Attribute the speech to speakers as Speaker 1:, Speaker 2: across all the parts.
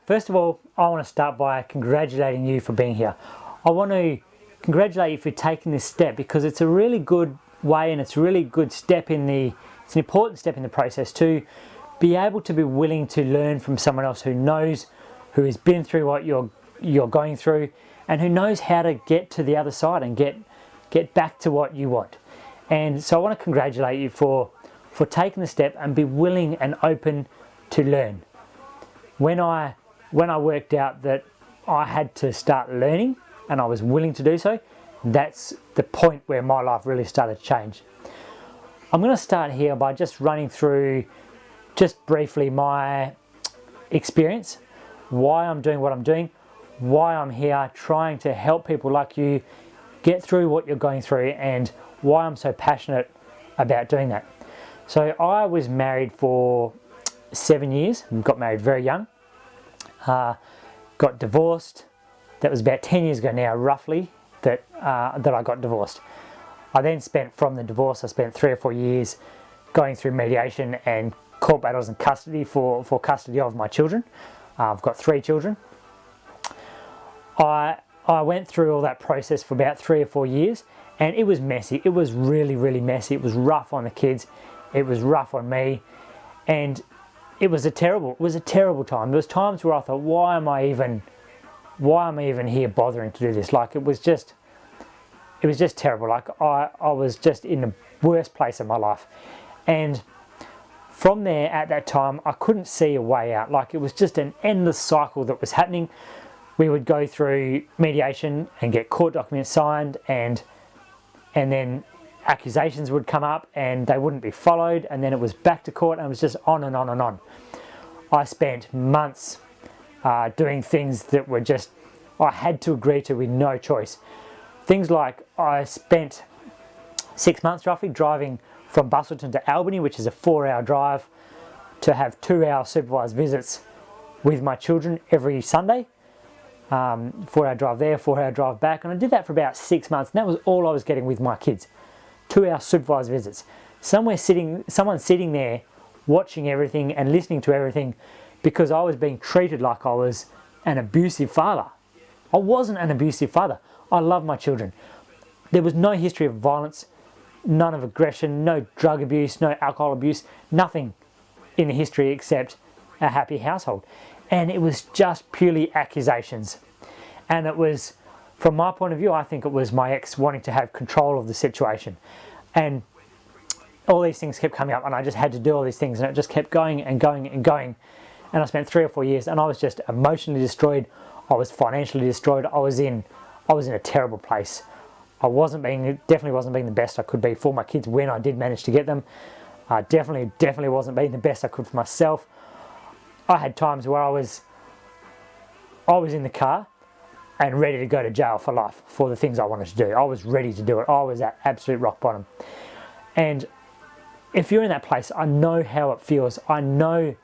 Speaker 1: First of all, I want to start by congratulating you for being here. I want to congratulate you for taking this step because it's a really good way and it's a really good step it's an important step in the process to be able to be willing to learn from someone else who knows, who has been through what you're going through and who knows how to get to the other side and get back to what you want. And so I want to congratulate you for taking the step and be willing and open to learn. When I worked out that I had to start learning and I was willing to do so, that's the point where my life really started to change. I'm going to start here by just running through just briefly my experience, why I'm doing what I'm doing, why I'm here trying to help people like you get through what you're going through, and why I'm so passionate about doing that. So I was married for 7 years, got married very young, got divorced. That was about 10 years ago now, roughly, that I got divorced. I then from the divorce, I spent 3 or 4 years going through mediation and court battles and custody for custody of my children. I've got 3 children. I went through all that process for about 3 or 4 years, and it was messy. It was really, really messy. It was rough on the kids. It was rough on me, and it was a terrible time. There was times where I thought, why am I even here bothering to do this? Like it was just terrible. Like I was just in the worst place of my life. And from there, at that time, I couldn't see a way out. Like it was just an endless cycle that was happening. We would go through mediation and get court documents signed, and then accusations would come up and they wouldn't be followed, and then it was back to court, and it was just on and on and on. I spent months doing things that were just, I had to agree to with no choice. Things like I spent 6 months roughly driving from Busselton to Albany, which is a 4-hour drive, to have 2-hour supervised visits with my children every Sunday. 4-hour drive there, 4-hour drive back, and I did that for about 6 months, and that was all I was getting with my kids. 2-hour supervised visits. Someone sitting there watching everything and listening to everything because I was being treated like I was an abusive father. I wasn't an abusive father. I love my children. There was no history of violence, none of aggression, no drug abuse, no alcohol abuse, nothing in the history except a happy household. And it was just purely accusations. And it was, from my point of view, I think it was my ex wanting to have control of the situation. And all these things kept coming up, and I just had to do all these things, and it just kept going and going and going. And I spent 3 or 4 years, and I was just emotionally destroyed. I was financially destroyed. I was in a terrible place. I definitely wasn't being the best I could be for my kids when I did manage to get them. I definitely wasn't being the best I could for myself. I had times where I was in the car and ready to go to jail for life for the things I wanted to do. I was ready to do it. I was at absolute rock bottom. And if you're in that place, I know how it feels. I know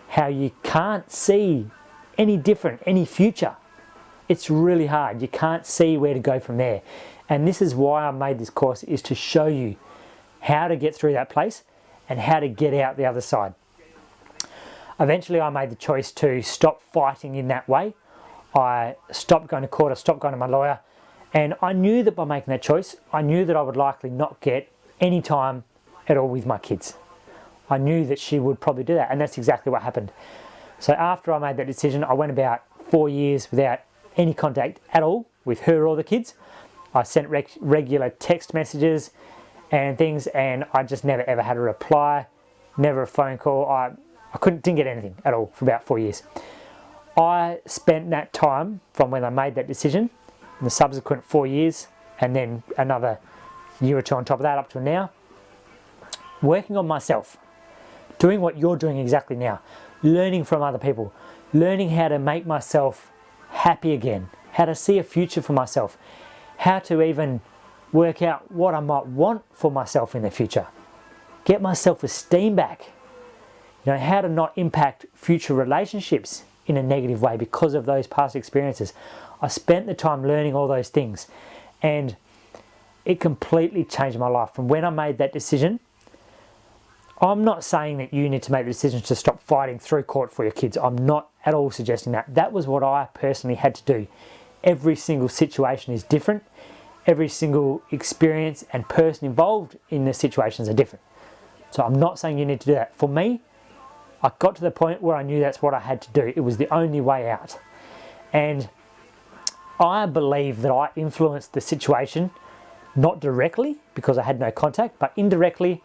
Speaker 1: how you can't see any different, any future. It's really hard. You can't see where to go from there. And this is why I made this course, is to show you how to get through that place and how to get out the other side. Eventually I made the choice to stop fighting in that way. I stopped going to court, I stopped going to my lawyer, and I knew that by making that choice, I knew that I would likely not get any time at all with my kids. I knew that she would probably do that, and that's exactly what happened. So after I made that decision, I went about 4 years without any contact at all with her or the kids. I sent regular text messages and things, and I just never ever had a reply, never a phone call. I didn't get anything at all for about 4 years. I spent that time from when I made that decision, in the subsequent 4 years, and then another year or 2 on top of that up to now, working on myself, doing what you're doing exactly now, learning from other people, learning how to make myself happy again, how to see a future for myself, how to even work out what I might want for myself in the future, get my self-esteem back, how to not impact future relationships in a negative way because of those past experiences. I spent the time learning all those things, and it completely changed my life. From when I made that decision, I'm not saying that you need to make the decision to stop fighting through court for your kids. I'm not at all suggesting that. That was what I personally had to do. Every single situation is different. Every single experience and person involved in the situations are different. So I'm not saying you need to do that. For me, I got to the point where I knew that's what I had to do. It was the only way out. And I believe that I influenced the situation, not directly because I had no contact, but indirectly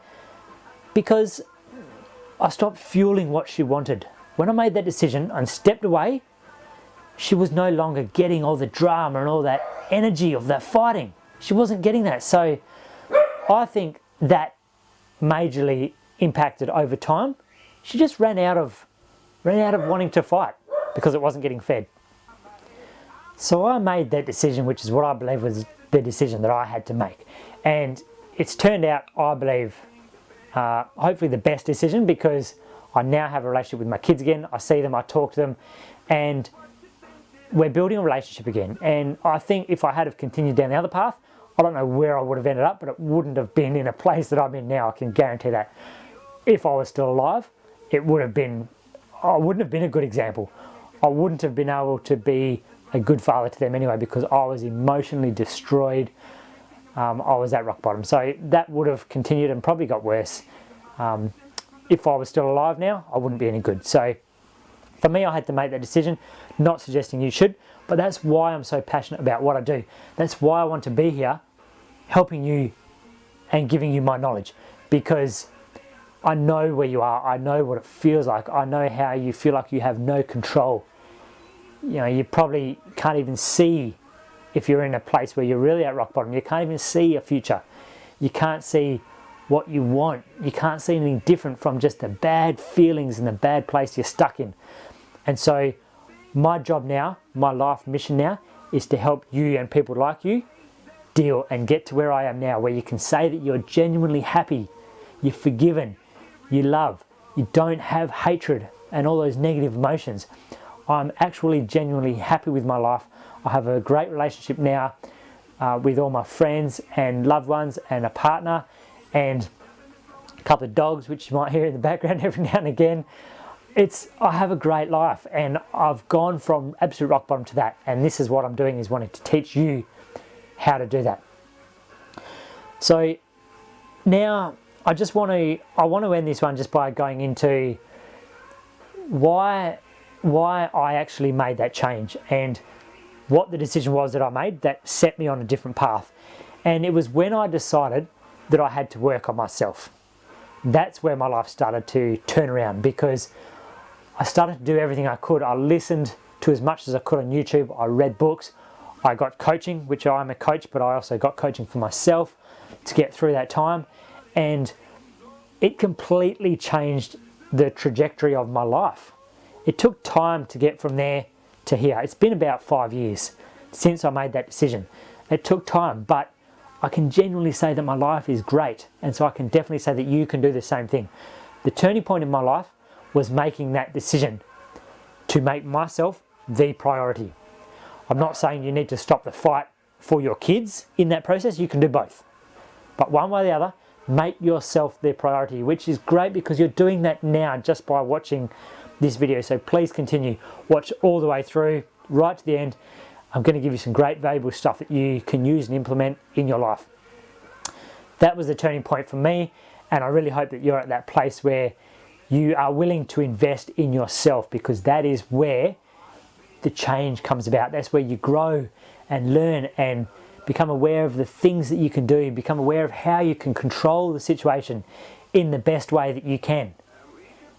Speaker 1: because I stopped fueling what she wanted. When I made that decision and stepped away, she was no longer getting all the drama and all that energy of that fighting. She wasn't getting that. So I think that majorly impacted over time. She just ran out of wanting to fight because it wasn't getting fed. So I made that decision, which is what I believe was the decision that I had to make. And it's turned out, I believe, hopefully the best decision, because I now have a relationship with my kids again. I see them, I talk to them, and we're building a relationship again. And I think if I had have continued down the other path, I don't know where I would have ended up, but it wouldn't have been in a place that I'm in now. I can guarantee that. If I was still alive, I wouldn't have been a good example. I wouldn't have been able to be a good father to them anyway, because I was emotionally destroyed. I was at rock bottom. So that would have continued and probably got worse. If I was still alive now, I wouldn't be any good. So for me, I had to make that decision, not suggesting you should, but that's why I'm so passionate about what I do. That's why I want to be here, helping you and giving you my knowledge, because I know where you are. I know what it feels like. I know how you feel like you have no control. You know, you probably can't even see, if you're in a place where you're really at rock bottom, you can't even see a future. You can't see what you want. You can't see anything different from just the bad feelings and the bad place you're stuck in. And so my job now, my life mission now, is to help you and people like you deal and get to where I am now, where you can say that you're genuinely happy, you're forgiven, you love, you don't have hatred and all those negative emotions. I'm actually genuinely happy with my life. I have a great relationship now with all my friends and loved ones, and a partner, and a couple of dogs, which you might hear in the background every now and again. I have a great life, and I've gone from absolute rock bottom to that, and this is what I'm doing, is wanting to teach you how to do that. So now I want to end this one just by going into why I actually made that change and what the decision was that I made that set me on a different path. And it was when I decided that I had to work on myself. That's where my life started to turn around, because I started to do everything I could. I listened to as much as I could on YouTube. I read books. I got coaching, which I'm a coach, but I also got coaching for myself to get through that time. And it completely changed the trajectory of my life. It took time to get from there to here. It's been about 5 years since I made that decision. It took time, but I can genuinely say that my life is great. And so I can definitely say that you can do the same thing. The turning point in my life was making that decision to make myself the priority. I'm not saying you need to stop the fight for your kids in that process. You can do both. But one way or the other, make yourself the priority, which is great because you're doing that now just by watching this video. So please continue. Watch all the way through, right to the end. I'm going to give you some great valuable stuff that you can use and implement in your life. That was the turning point for me, and I really hope that you're at that place where you are willing to invest in yourself, because that is where the change comes about. That's where you grow and learn and become aware of the things that you can do, become aware of how you can control the situation in the best way that you can.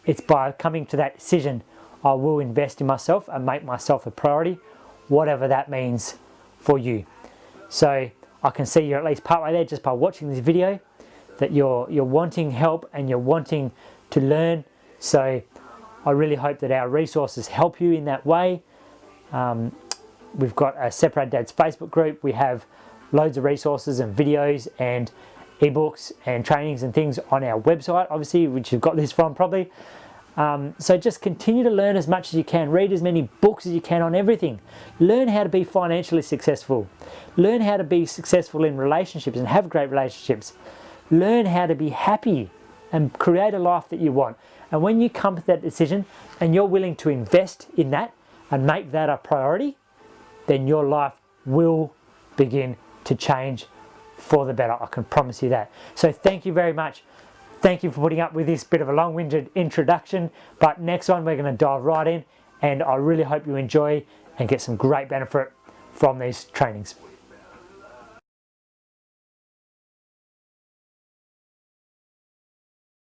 Speaker 1: It's by coming to that decision, I will invest in myself and make myself a priority, whatever that means for you. So I can see you're at least partway there just by watching this video, that you're wanting help and you're wanting to learn. So I really hope that our resources help you in that way. We've got a Separate Dads Facebook group. We have loads of resources and videos and ebooks and trainings and things on our website, obviously, which you've got this from probably. So just continue to learn as much as you can. Read as many books as you can on everything. Learn how to be financially successful. Learn how to be successful in relationships and have great relationships. Learn how to be happy and create a life that you want. And when you come to that decision and you're willing to invest in that and make that a priority, then your life will begin to change for the better. I can promise you that. So thank you very much. Thank you for putting up with this bit of a long-winded introduction, but next one we're going to dive right in, and I really hope you enjoy and get some great benefit from these trainings.